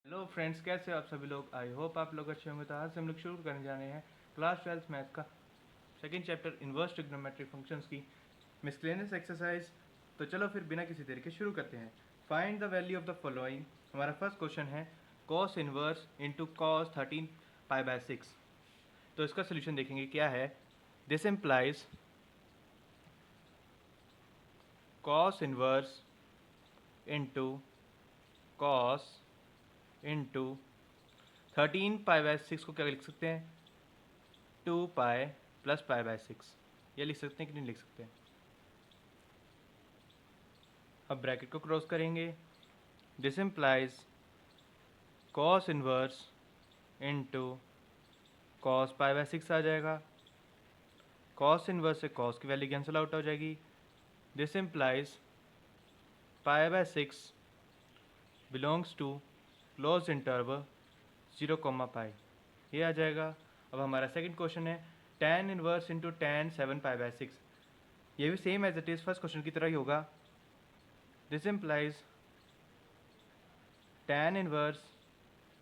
Hello friends, कैसे हो आप सभी लोग। आई होप आप लोग अच्छे होंगे। तो आज से हम लोग शुरू करने जा रहे हैं क्लास 12 मैथ का second chapter inverse trigonometric functions की मिसलेनियस एक्सरसाइज। तो चलो फिर बिना किसी देर के शुरू करते हैं। Find the value of the following. हमारा फर्स्ट क्वेश्चन है कॉस इन्वर्स इंटू कॉस 13 पाई/6। तो इसका सोल्यूशन देखेंगे क्या है। This implies cos inverse into cos into 13 पाई/6 को क्या लिख सकते हैं, 2 पाई प्लस पाई/6। ये लिख सकते हैं कि नहीं लिख सकते हैं। अब ब्रैकेट को क्रॉस करेंगे। This implies cos inverse into cos पाई/6 आ जाएगा। कॉस इनवर्स से कॉस की वैल्यू कैंसिल आउट हो जाएगी। दिस इम्प्लाइज पाई/6 belongs to close interval 0, pi. ये आ जाएगा। अब हमारा सेकंड क्वेश्चन है tan इनवर्स इंटू tan 7 पाई/6। ये भी same as it is first question की तरह ही होगा। This implies tan inverse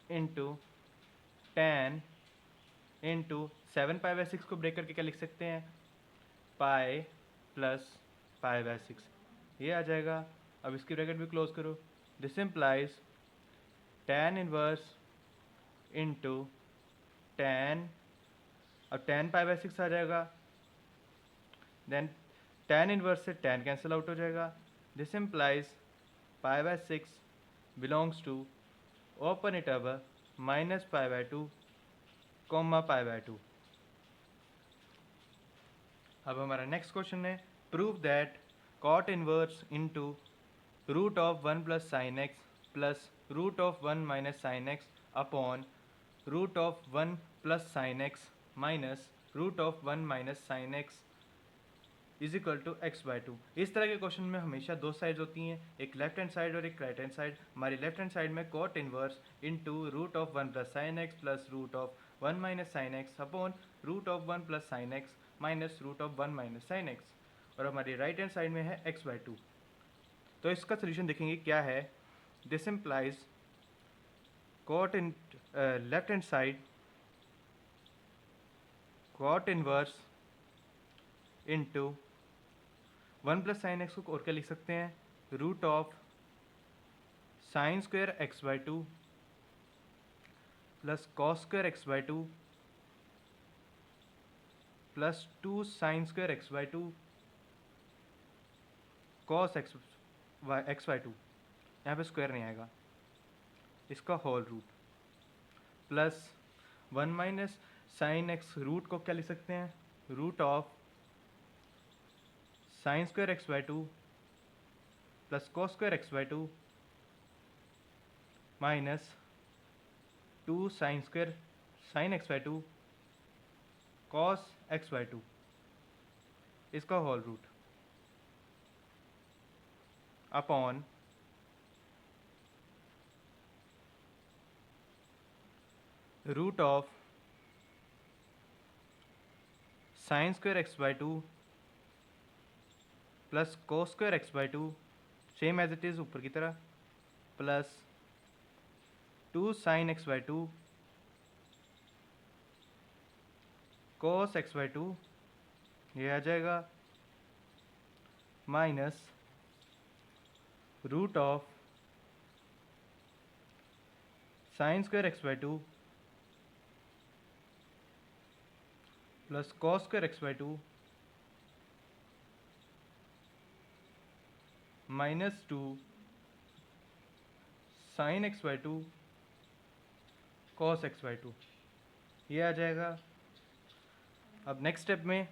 into tan into 7 पाई/6 को ब्रेक करके क्या लिख सकते हैं, पाई प्लस पाई/6। ये आ जाएगा। अब इसकी ब्रैकेट भी क्लोज करो। This implies tan inverse into tan, अब tan पाई/6 आ जाएगा। देन tan इनवर्स से tan कैंसिल आउट हो जाएगा। दिस इम्प्लाइज पाई/6 बिलोंग्स टू ओपन इंटरवल -पाई/2, पाई/2। अब हमारा नेक्स्ट क्वेश्चन है prove that cot inverse into root of 1 plus sine x plus root of 1 minus sine x upon root of 1 plus sine x minus root of 1 minus sine x is equal to x/2। इस तरह के question में हमेशा दो sides होती हैं, एक left hand side और एक राइट हैंड साइड। हमारी लेफ्ट हैंड साइड में cot inverse into root of 1 plus sine x plus root of 1 minus sine x upon root of 1 plus sine x minus root of 1 minus sine x, और हमारी right hand side में है x/2। तो इसका solution देखेंगे क्या है। This implies cot in left hand side cot inverse into 1 plus sine x को और क्या लिख सकते हैं, root of sine square x/2 plus cos square x/2 plus 2 sine square x/2 cos x/2। यहाँ पे स्क्वायर नहीं आएगा, इसका whole root plus 1 minus sine x root को क्या लिख सकते हैं, root of sine square x/2 plus cos square x/2 minus 2 sine square sine x/2 cos x/2, इसका whole root upon root of sine square x/2 plus cos square x/2 same as it is ऊपर की तरह plus 2 sine x/2 कोस x/2, ये आ जाएगा minus root of sine square x/2 plus cos square x/2 minus 2 sine x/2 cos x/2, ये आ जाएगा। अब नेक्स्ट स्टेप में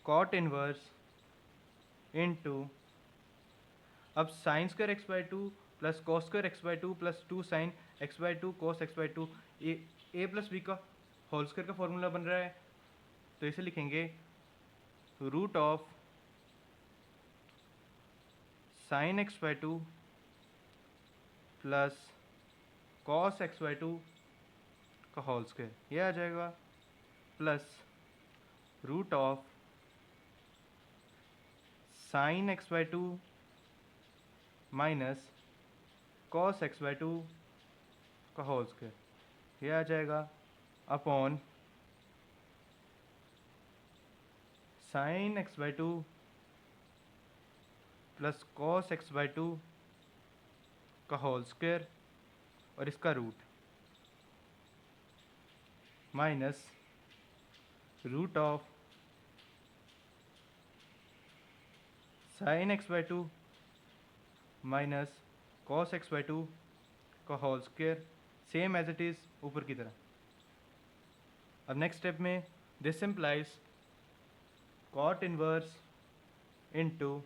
कॉट इनवर्स इनटू, अब sine square x/2 plus cos square x/2 plus 2 sine x/2 cos x/2, A plus B का whole square का formula बन रहा है। तो इसे लिखेंगे root of sine x/2 plus cos x/2 का होल स्क्वायर, ये आ जाएगा plus root of sine x/2 minus cos x by two का होल स्क्वायर, ये आ जाएगा upon sine x by two plus cos x by two का whole square और इसका root minus root of sine x by two minus cos x by two का whole square, same as it is ऊपर की तरह। अब next step में this implies cot inverse into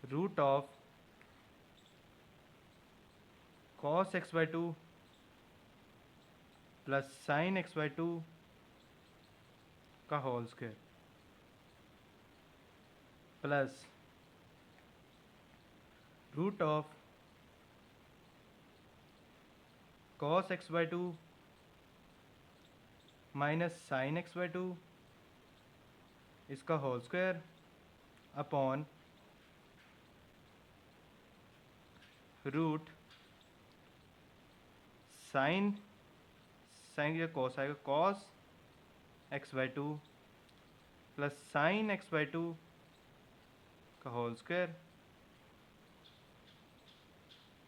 root of cos x by two plus sine x by two का whole square plus root of cos x by two minus sine x by two इसका whole square upon root sine sine या cos आएगा cos x by two plus sine x by two का whole square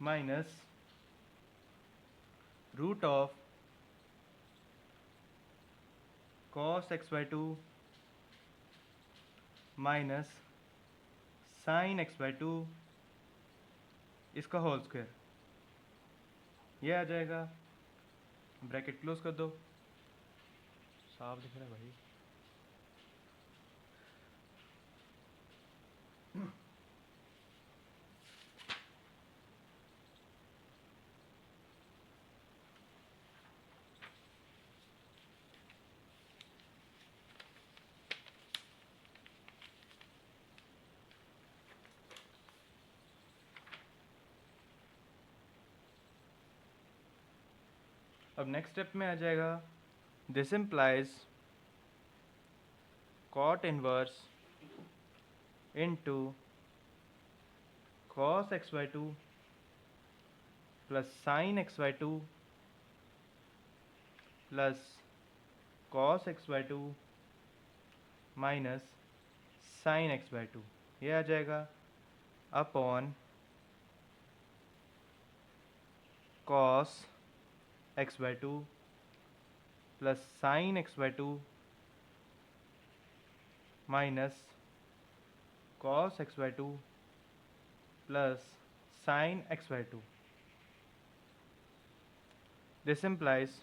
minus root of cos x by two minus sine x by two इसका whole square, ये आ जाएगा। Bracket close कर दो, साफ दिख रहा है भाई। अब नेक्स्ट स्टेप में आ जाएगा this implies cot inverse into cos x by two plus sine x by two plus cos x by two minus sine x by two, ये आ जाएगा upon cos x by two plus sine x by two minus cos x by two plus sine x by two. This implies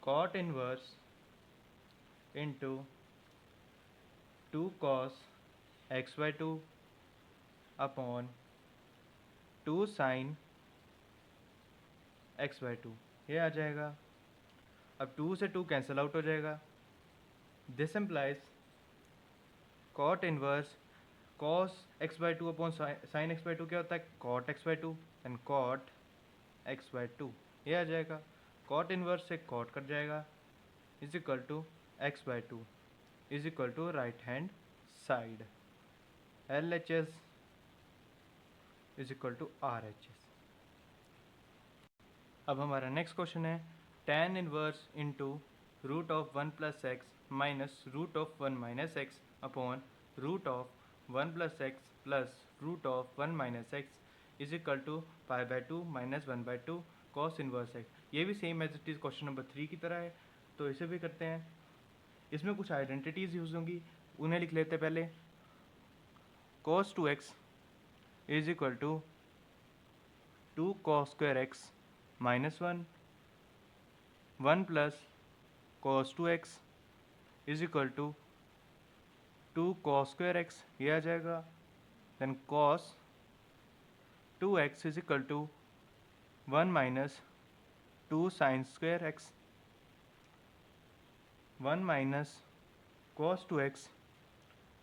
cot inverse into 2 cos x by 2 upon 2 sin x by 2, ये आ जाएगा। अब 2 से 2 cancel out हो जाएगा। This implies cot inverse cos x by 2 upon sin x by 2 क्या होता है cot x by 2 and cot x by 2, ये आ जाएगा। कॉट इनवर्स से कॉट कट जाएगा is equal to x by two is equal to right hand side L H S is equal to R H S. अब हमारा next question है tan inverse into root of 1 plus x minus root of 1 minus x upon root of 1 plus x plus root of 1 minus x is equal to pi by two minus 1 by two cos inverse x. ये भी same as it is question number 3 की तरह है, तो इसे भी करते हैं। इसमें कुछ आइडेंटिटीज़ यूज़ होंगी, उन्हें लिख लेते हैं पहले। cos 2x is equal to 2 cos square x minus 1 plus cos 2x is equal to 2 cos square x, ये आ जाएगा। Then cos 2x is equal to 1 minus 2 sine square x 1 minus cos 2x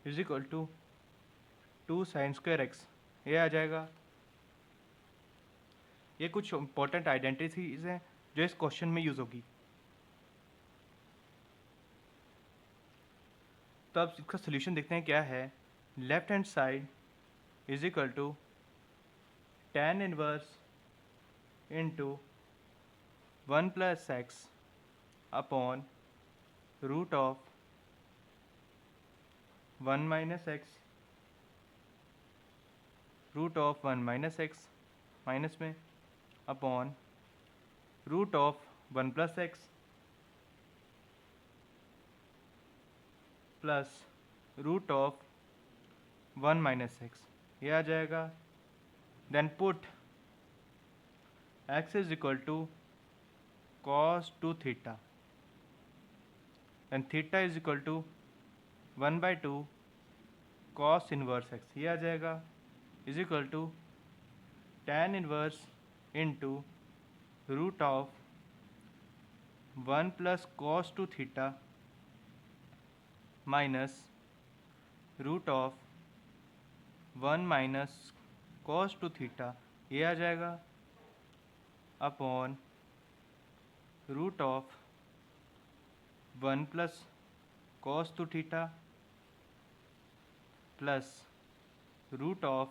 is equal to 2 sine square x, ये आ जाएगा। ये कुछ important identities हैं जो इस क्वेश्चन में यूज़ होगी। तो अब इसका सोल्यूशन देखते हैं क्या है। Left hand side is equal to tan inverse into 1 plus x upon root of 1 minus x root of 1 minus x minus में upon root of 1 plus x plus root of 1 minus x, ये आ जाएगा. Then put x is equal to cos 2 theta and theta is equal to 1/2 cos inverse x, ये आ जाएगा is equal to tan inverse into root of 1 plus cos 2 theta minus root of 1 minus cos 2 theta, ये आ जाएगा upon root of 1 plus cos 2 theta plus root of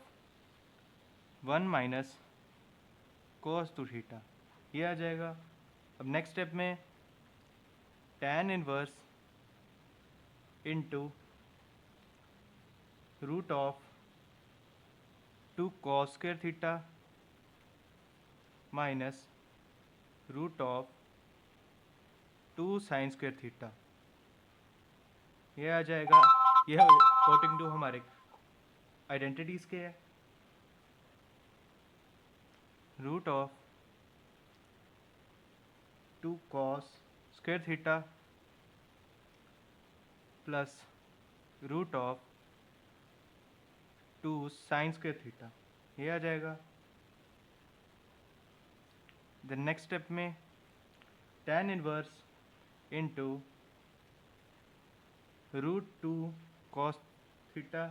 1 minus cos 2 theta, ये आ जाएगा. अब नेक्स्ट स्टेप में tan inverse into root of 2 cos square theta minus root of 2 sine square theta, ये आ जाएगा. यह अकॉर्डिंग टू हमारे आइडेंटिटीज़ के है. Root of 2 cos square theta plus root of 2 sine square theta, ये आ जाएगा. द नेक्स्ट स्टेप में tan inverse into root 2 cos theta,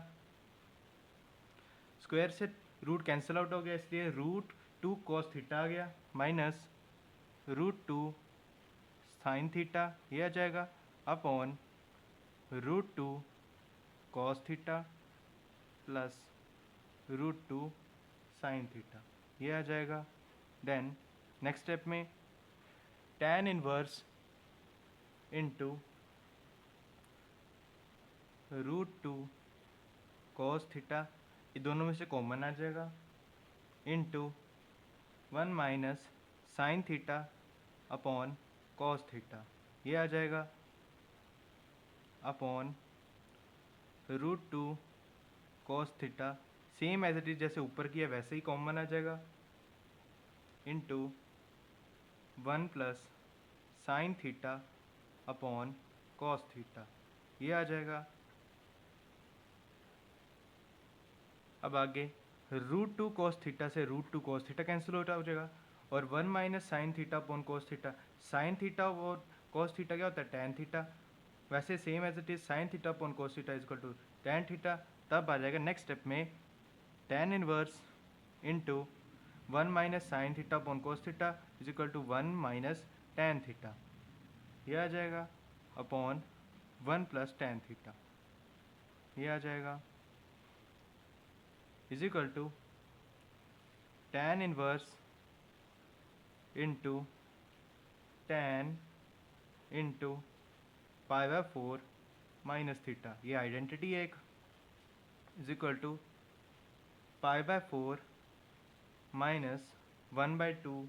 square से रूट कैंसिल आउट हो गया इसलिए रूट 2 cos थीटा आ गया माइनस रूट 2 साइन थीटा, ये आ जाएगा upon root 2 cos theta plus root 2 sine theta, ये आ जाएगा. देन नेक्स्ट स्टेप में tan inverse into root 2 cos theta, ये दोनों में से कॉमन आ जाएगा into 1 minus sine theta upon cos theta, ये आ जाएगा upon root 2 cos theta, same as it is जैसे ऊपर किया वैसे ही कॉमन आ जाएगा into 1 plus sine theta upon cos theta, ये आ जाएगा. अब आगे रूट 2 cos थीटा से root 2 cos theta cancel out हो जाएगा और 1 minus sine theta upon cos theta, sine theta और cos थीटा क्या होता है tan थीटा, वैसे same as it is sine theta upon cos theta is equal to tan theta. तब आ जाएगा नेक्स्ट स्टेप में tan inverse into 1 minus sine theta upon cos theta is equal to 1 minus tan theta, ये आ जाएगा upon 1 plus tan theta, ये आ जाएगा is equal to tan inverse into tan into π/4 minus theta, ये identity है एक, is equal to π/4 minus 1/2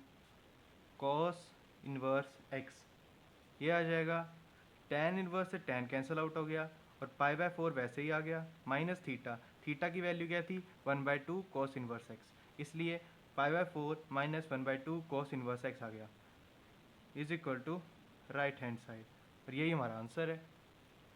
cos inverse x, ये आ जाएगा. tan इनवर्स से tan कैंसिल आउट हो गया और π/4 वैसे ही आ गया माइनस थीटा, थीटा की वैल्यू क्या थी 1/2 cos इनवर्स x, इसलिए π/4 माइनस 1/2 cos इनवर्स x आ गया is equal to right hand side, और यही हमारा आंसर है.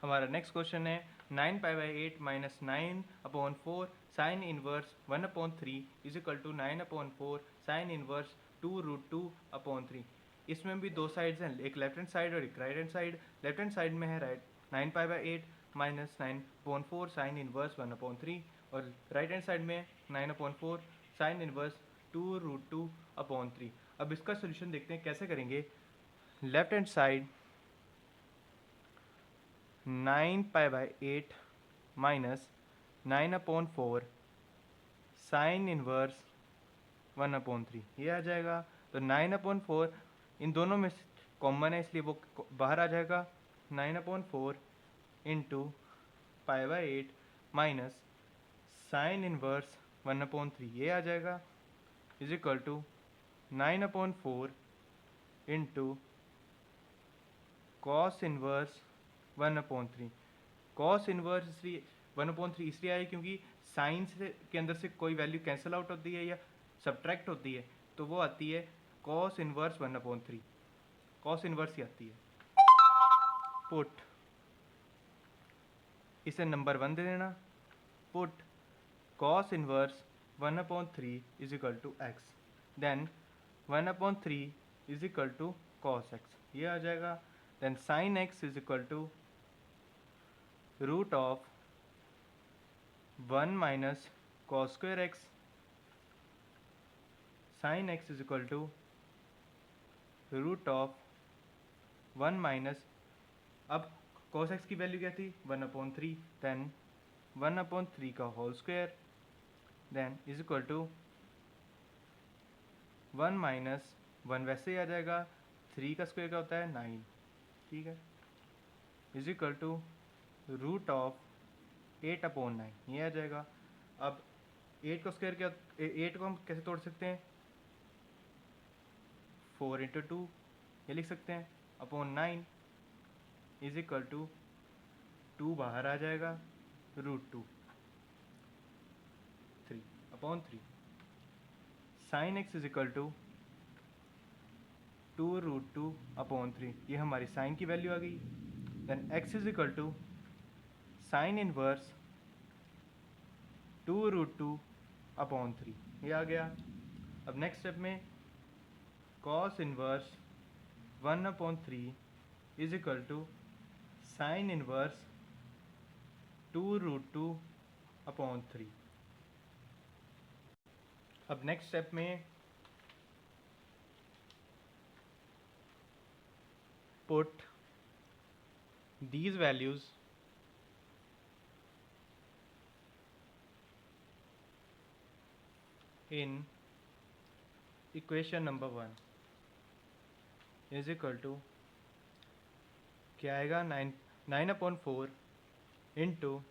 हमारा नेक्स्ट क्वेश्चन है 9π/8 minus 9/4 sine inverse 1/3 is equal to 9/4 sine inverse 2√2/3. इसमें भी दो साइड्स हैं, एक लेफ्ट हैंड साइड और एक right hand side. Left hand side में है राइट 9π/8 माइनस 9/4 साइन इनवर्स 1/3 और राइट हैंड साइड में 9/4 साइन इनवर्स 2√2/3. अब इसका सोल्यूशन देखते हैं कैसे करेंगे. Left hand side 9π/8 minus 9/4 sine inverse 1/3 ये आ जाएगा। तो 9/4 इन दोनों में कॉमन है इसलिए वो बाहर आ जाएगा। 9/4 इंटू π/8 माइनस साइन इनवर्स 1/3 ये आ जाएगा is equal to 9/4 into cos inverse 1/3। Cos inverse इसलिए 1/3 इसलिए आए क्योंकि साइन से के अंदर से कोई वैल्यू कैंसिल आउट होती है या सब्ट्रैक्ट होती है, तो वो आती है कॉस इनवर्स 1/3। कॉस इनवर्स ही आती है। पुट इसे नंबर 1 दे देना। Put cos inverse 1/3 is equal to x, then 1/3 is equal to cos x ये आ जाएगा। Then sine x is equal to root of 1 minus cos square x. Sine x is equal to root of 1 minus, अब cos x की value क्या थी 1/3, then 1/3 का whole square, then is equal to 1 minus 1 वैसे ही आ जाएगा, 3 का square क्या होता है 9, ठीक है, is equal to root of 8/9 ये आ जाएगा। अब 8 का स्क्वायर क्या, 8 को हम कैसे तोड़ सकते हैं, 4 × 2 ये लिख सकते हैं अपॉन 9 इज इक्वल टू 2 बाहर आ जाएगा √2 3/3। Sine x is equal to 2√2/3 ये हमारी साइन की वैल्यू आ गई। Then x is equal to sine inverse 2√2/3 ये आ गया। अब नेक्स्ट स्टेप में cos inverse 1/3 is equal to sine inverse 2√2/3। अब नेक्स्ट स्टेप में put these values in equation number 1 is equal to क्या आएगा 9/4 इंटू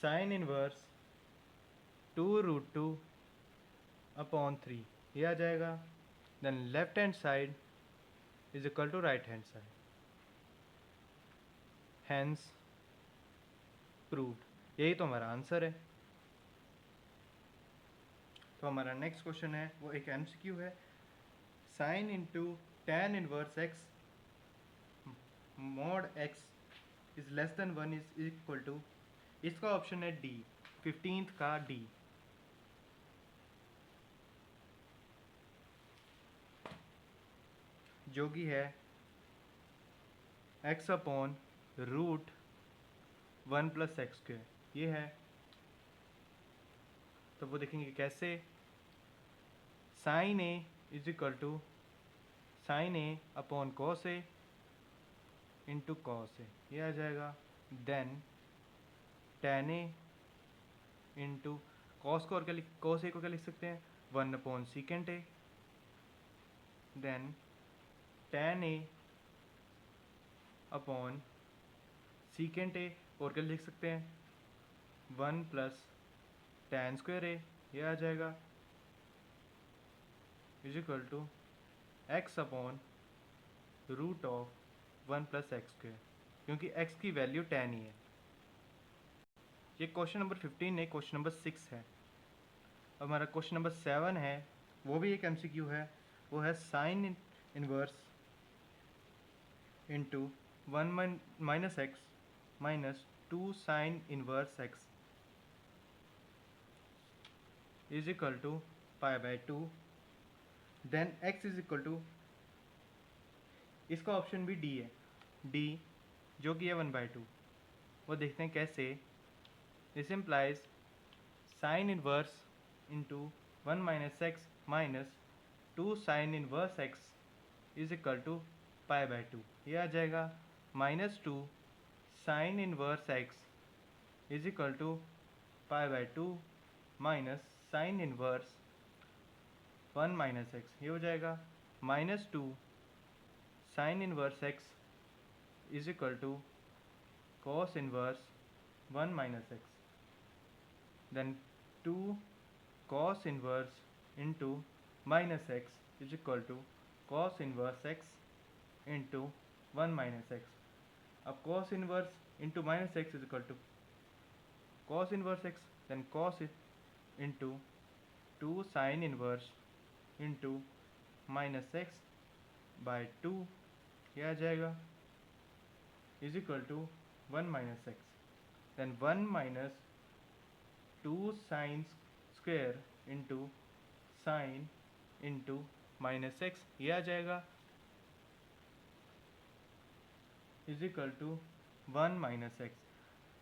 साइन इनवर्स 2√2/3 ये आ जाएगा। Then left hand side is equal to right hand side, hence proved. यही तो हमारा आंसर है। तो हमारा नेक्स्ट क्वेश्चन है वो एक एमसीक्यू है। Sine into tan inverse x mod x is less than 1 is equal to, इसका ऑप्शन है डी, 15th का डी। जो कि है x/√1 + x², ये है। तो वो देखेंगे कैसे, sine A is equal to sine A upon cos A into cos A ये आ जाएगा। Then tan A into cos को और क्या कॉस ए को क्या लिख सकते हैं 1/secant ए, देन टेन ए अपॉन secant ए और क्या लिख सकते हैं 1 + tan² ए ये आ जाएगा is equal to x/√1 + x², क्योंकि x की वैल्यू 10 ही है। ये क्वेश्चन नंबर 15 है। क्वेश्चन नंबर 6 है। अब हमारा क्वेश्चन नंबर 7 है, वो भी एक एमसीक्यू है। वो है sine inverse into 1 - x minus 2 sine inverse x is equal to π/2। Then x is equal to, इसका ऑप्शन भी डी है, डी जो कि है 1/2। वो देखते हैं कैसे। This implies sine inverse into 1 - x minus 2 sine inverse x is equal to π/2 ये आ जाएगा। -2 sine inverse x is equal to π/2 minus sine inverse 1 minus x, ये हो जाएगा -2 sine inverse x is equal to cos inverse 1 minus x, then 2 cos inverse into minus x is equal to cos inverse x into 1 minus x. अब cos inverse into minus x is equal to cos inverse x, then cos it into 2 sin inverse into minus x by 2, यह आ जाएगा is equal to 1 minus x, then 1 minus 2 sin square into sin into minus x, ये आ जाएगा is equal to 1 minus x.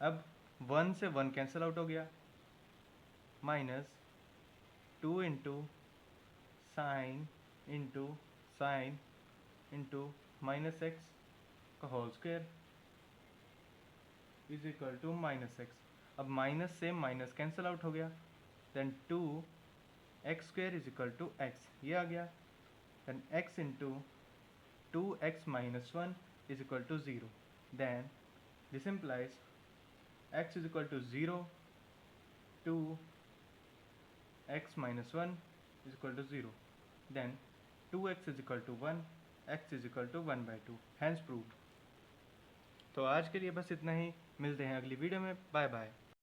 अब 1 से 1 cancel out हो गया, minus 2 into sine into minus x का whole square is equal to minus x. अब minus से माइनस कैंसिल आउट हो गया, then 2 x square is equal to x, ये आ गया, then x into 2x minus 1 is equal to 0. Then this implies x is equal to 0, 2x minus 1 is equal to 0. Then 2x is equal to 1, x is equal to 1 by 2. Hence proved. तो आज के लिए बस इतना ही, मिलते हैं अगली video में. Bye bye.